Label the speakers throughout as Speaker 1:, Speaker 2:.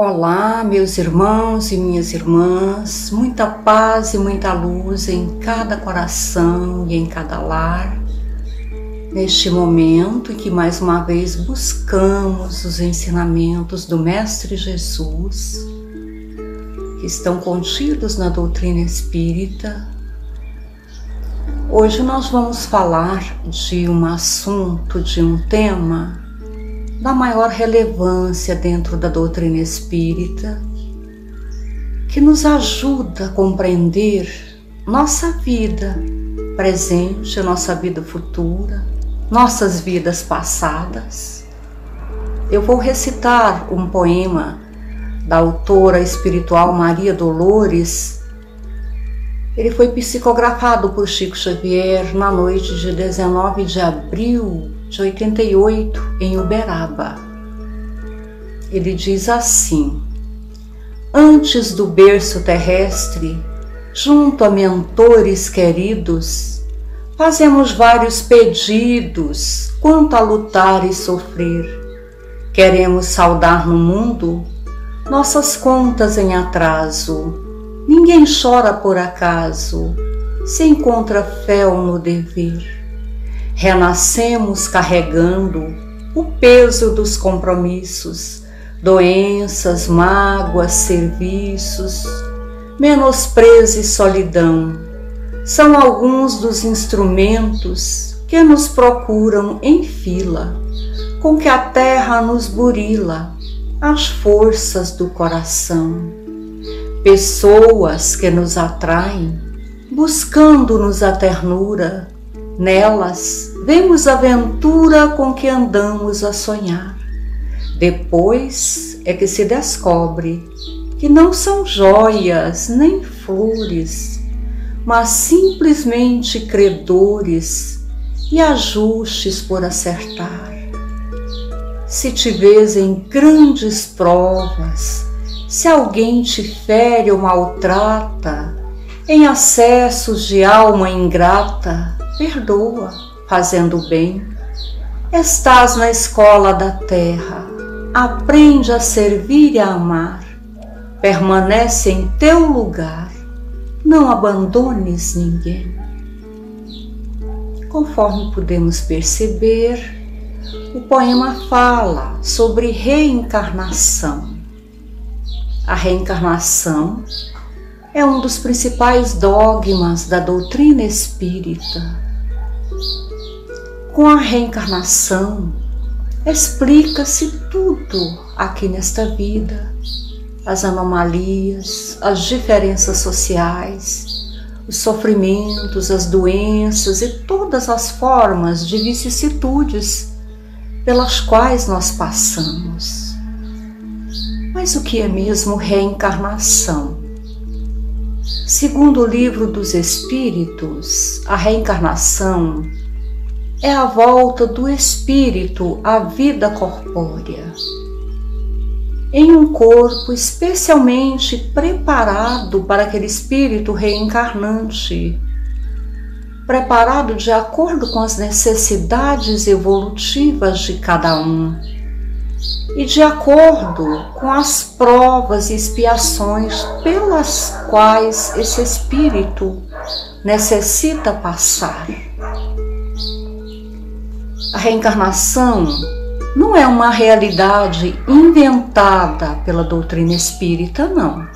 Speaker 1: Olá, meus irmãos e minhas irmãs, muita paz e muita luz em cada coração e em cada lar, neste momento em que mais uma vez buscamos os ensinamentos do Mestre Jesus, que estão contidos na doutrina espírita. Hoje nós vamos falar de um assunto, de um tema da maior relevância dentro da doutrina espírita, que nos ajuda a compreender nossa vida presente, nossa vida futura, nossas vidas passadas. Eu vou recitar um poema da autora espiritual Maria Dolores. Ele foi psicografado por Chico Xavier na noite de 19 de abril de 88, em Uberaba. Ele diz assim: antes do berço terrestre, junto a mentores queridos, fazemos vários pedidos quanto a lutar e sofrer. Queremos saudar no mundo nossas contas em atraso. Ninguém chora por acaso, se encontra fel no dever. Renascemos carregando o peso dos compromissos, doenças, mágoas, serviços, menosprezo e solidão. São alguns dos instrumentos que nos procuram em fila, com que a terra nos burila as forças do coração. Pessoas que nos atraem, buscando-nos a ternura, nelas vemos a aventura com que andamos a sonhar. Depois é que se descobre que não são joias nem flores, mas simplesmente credores e ajustes por acertar. Se te vês em grandes provas, se alguém te fere ou maltrata, em acessos de alma ingrata, perdoa, fazendo bem. Estás na escola da terra, aprende a servir e a amar. Permanece em teu lugar, não abandones ninguém. Conforme podemos perceber, o poema fala sobre reencarnação. A reencarnação é um dos principais dogmas da doutrina espírita. Com a reencarnação, explica-se tudo aqui nesta vida: as anomalias, as diferenças sociais, os sofrimentos, as doenças e todas as formas de vicissitudes pelas quais nós passamos. Mas o que é mesmo reencarnação? Segundo o Livro dos Espíritos, a reencarnação é a volta do espírito à vida corpórea, em um corpo especialmente preparado para aquele espírito reencarnante, preparado de acordo com as necessidades evolutivas de cada um e de acordo com as provas e expiações pelas quais esse espírito necessita passar. A reencarnação não é uma realidade inventada pela doutrina espírita, não.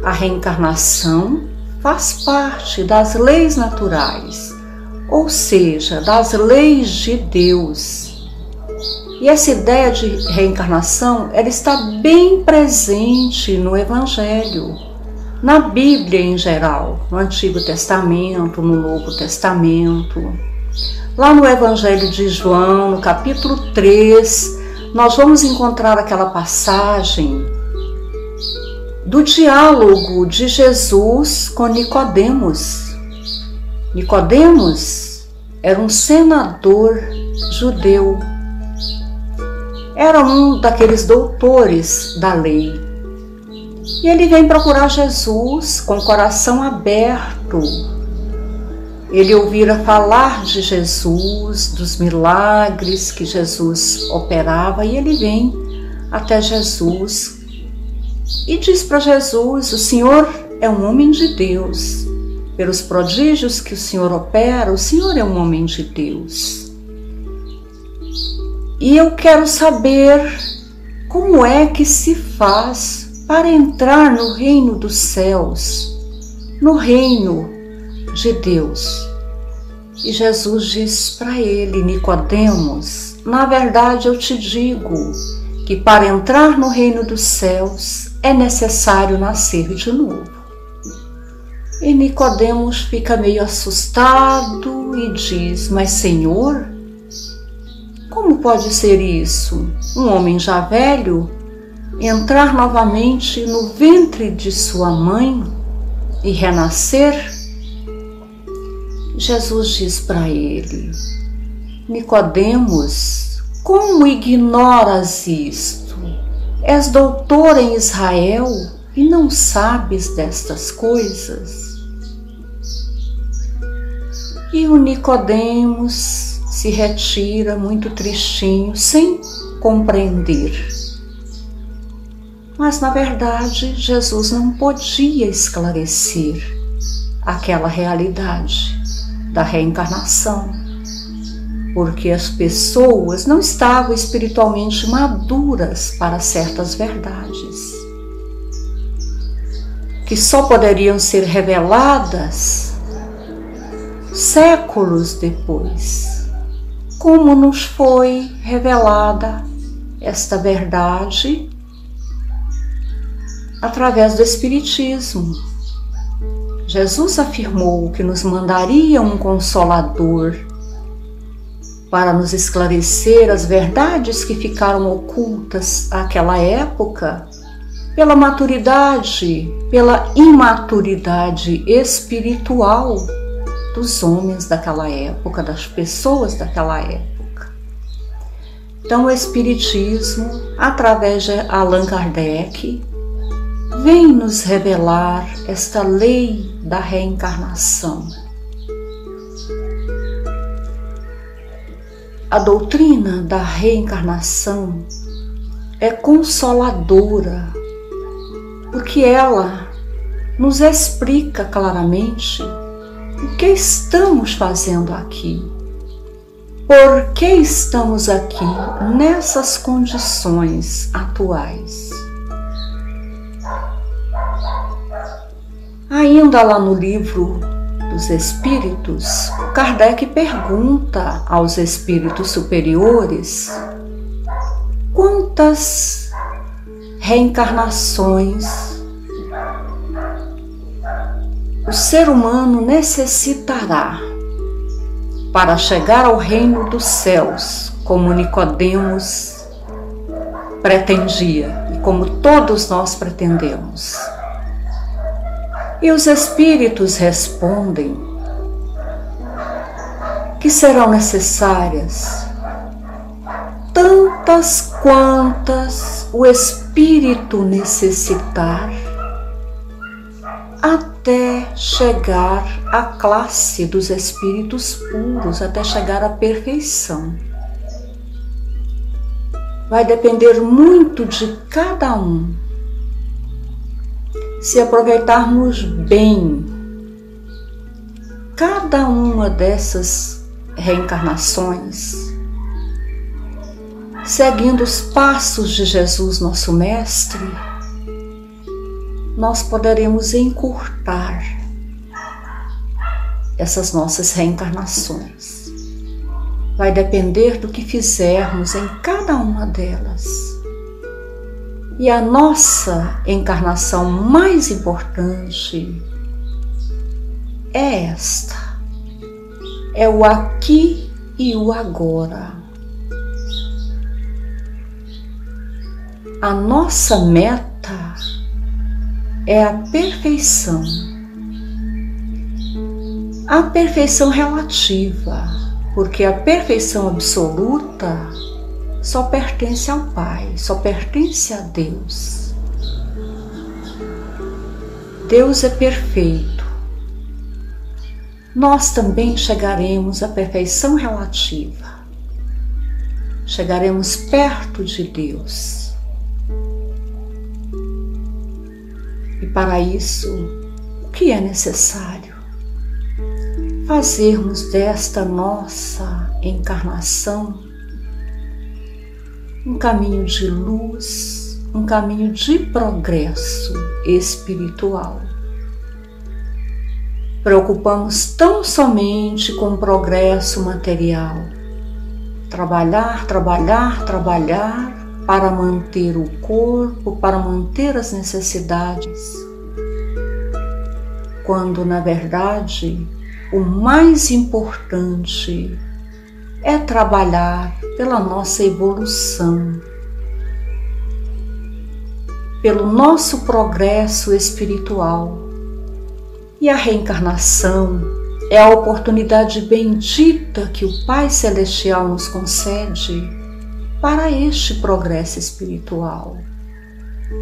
Speaker 1: A reencarnação faz parte das leis naturais, ou seja, das leis de Deus. E essa ideia de reencarnação, ela está bem presente no Evangelho, na Bíblia em geral, no Antigo Testamento, no Novo Testamento. Lá no Evangelho de João, no capítulo 3, nós vamos encontrar aquela passagem do diálogo de Jesus com Nicodemos. Nicodemos era um senador judeu, era um daqueles doutores da lei. E ele vem procurar Jesus com o coração aberto. Ele ouvira falar de Jesus, dos milagres que Jesus operava, e ele vem até Jesus e diz para Jesus: o Senhor é um homem de Deus. Pelos prodígios que o Senhor opera, o Senhor é um homem de Deus. E eu quero saber como é que se faz para entrar no reino dos céus, no reino de Deus. E Jesus diz para ele: Nicodemos, na verdade eu te digo que para entrar no reino dos céus é necessário nascer de novo. E Nicodemos fica meio assustado e diz: mas Senhor, como pode ser isso? Um homem já velho entrar novamente no ventre de sua mãe e renascer? Jesus diz para ele: Nicodemos, como ignoras isto? És doutor em Israel e não sabes destas coisas? E o Nicodemos se retira muito tristinho, sem compreender. Mas, na verdade, Jesus não podia esclarecer aquela realidade da reencarnação, porque as pessoas não estavam espiritualmente maduras para certas verdades, que só poderiam ser reveladas séculos depois, como nos foi revelada esta verdade através do Espiritismo. Jesus afirmou que nos mandaria um Consolador para nos esclarecer as verdades que ficaram ocultas àquela época pela maturidade, pela imaturidade espiritual dos homens daquela época, das pessoas daquela época. Então o Espiritismo, através de Allan Kardec, vem nos revelar esta lei da reencarnação. A doutrina da reencarnação é consoladora, porque ela nos explica claramente o que estamos fazendo aqui, por que estamos aqui nessas condições atuais. Ainda lá no livro dos Espíritos, Kardec pergunta aos espíritos superiores quantas reencarnações o ser humano necessitará para chegar ao reino dos céus, como Nicodemos pretendia e como todos nós pretendemos. E os espíritos respondem que serão necessárias tantas quantas o espírito necessitar até chegar à classe dos espíritos puros, até chegar à perfeição. Vai depender muito de cada um. Se aproveitarmos bem cada uma dessas reencarnações, seguindo os passos de Jesus, nosso Mestre, nós poderemos encurtar essas nossas reencarnações. Vai depender do que fizermos em cada uma delas. E a nossa encarnação mais importante é esta: é o aqui e o agora. A nossa meta é a perfeição. A perfeição relativa, porque a perfeição absoluta só pertence ao Pai, só pertence a Deus. Deus é perfeito. Nós também chegaremos à perfeição relativa. Chegaremos perto de Deus. E para isso, o que é necessário? Fazermos desta nossa encarnação um caminho de luz, um caminho de progresso espiritual. Preocupamos tão somente com o progresso material. Trabalhar, trabalhar, trabalhar para manter o corpo, para manter as necessidades. Quando, na verdade, o mais importante é trabalhar pela nossa evolução, pelo nosso progresso espiritual. E a reencarnação é a oportunidade bendita que o Pai Celestial nos concede para este progresso espiritual,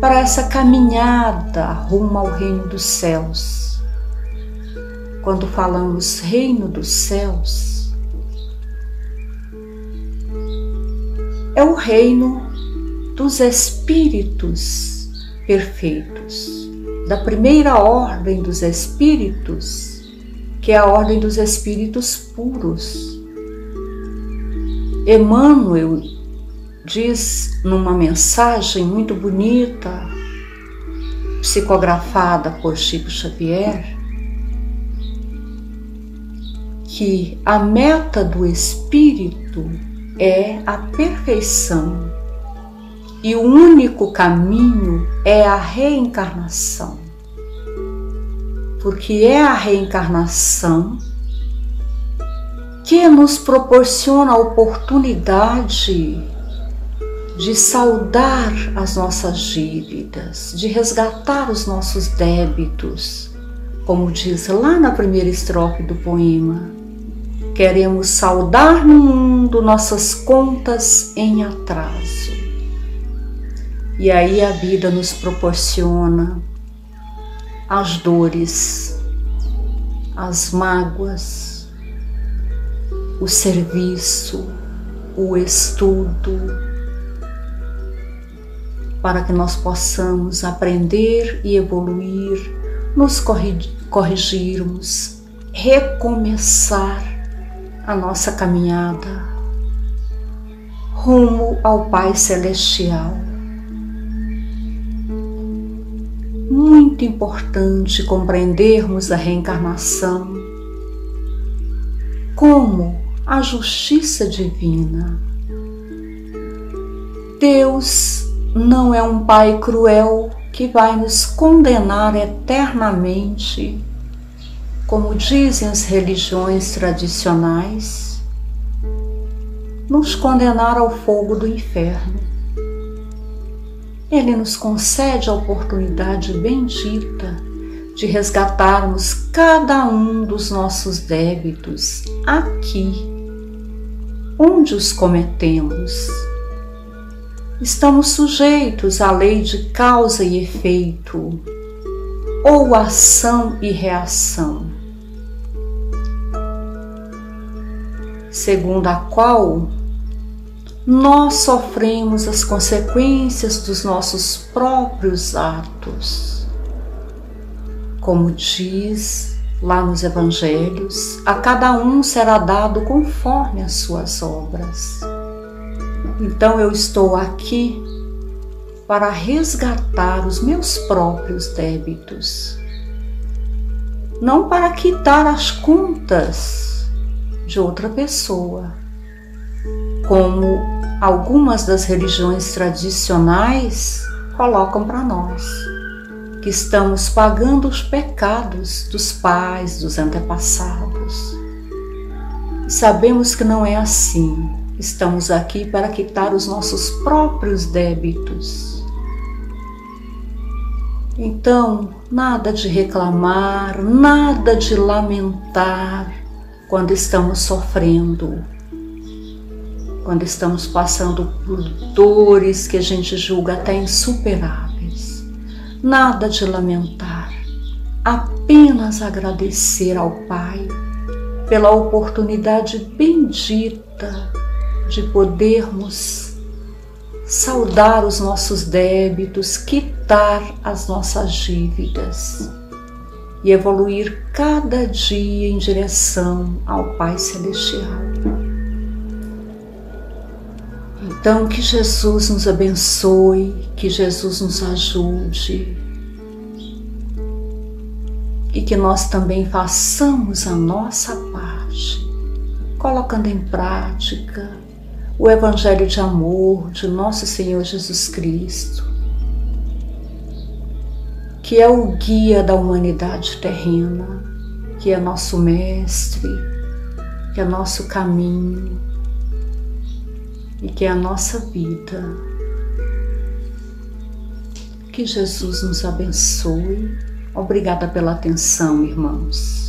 Speaker 1: para essa caminhada rumo ao reino dos céus. Quando falamos reino dos céus, é o reino dos espíritos perfeitos, da primeira ordem dos espíritos, que é a ordem dos espíritos puros. Emmanuel diz numa mensagem muito bonita, psicografada por Chico Xavier, que a meta do espírito é a perfeição e o único caminho é a reencarnação, porque é a reencarnação que nos proporciona a oportunidade de saldar as nossas dívidas, de resgatar os nossos débitos, como diz lá na primeira estrofe do poema. Queremos saldar no mundo nossas contas em atraso. E aí a vida nos proporciona as dores, as mágoas, o serviço, o estudo, para que nós possamos aprender e evoluir, nos corrigirmos, recomeçar a nossa caminhada rumo ao Pai Celestial. Muito importante compreendermos a reencarnação como a justiça divina. Deus não é um Pai cruel que vai nos condenar eternamente, como dizem as religiões tradicionais, nos condenar ao fogo do inferno. Ele nos concede a oportunidade bendita de resgatarmos cada um dos nossos débitos aqui, onde os cometemos. Estamos sujeitos à lei de causa e efeito, ou ação e reação, segundo a qual nós sofremos as consequências dos nossos próprios atos. Como diz lá nos Evangelhos, a cada um será dado conforme as suas obras. Então eu estou aqui para resgatar os meus próprios débitos, não para quitar as contas de outra pessoa, como algumas das religiões tradicionais colocam para nós, que estamos pagando os pecados dos pais, dos antepassados. Sabemos que não é assim. Estamos aqui para quitar os nossos próprios débitos. Então, nada de reclamar, nada de lamentar quando estamos sofrendo, quando estamos passando por dores que a gente julga até insuperáveis. Nada de lamentar, apenas agradecer ao Pai pela oportunidade bendita de podermos saldar os nossos débitos, quitar as nossas dívidas e evoluir cada dia em direção ao Pai Celestial. Então, que Jesus nos abençoe, que Jesus nos ajude e que nós também façamos a nossa parte, colocando em prática o Evangelho de amor de nosso Senhor Jesus Cristo, que é o guia da humanidade terrena, que é nosso mestre, que é nosso caminho e que é a nossa vida. Que Jesus nos abençoe. Obrigada pela atenção, irmãos.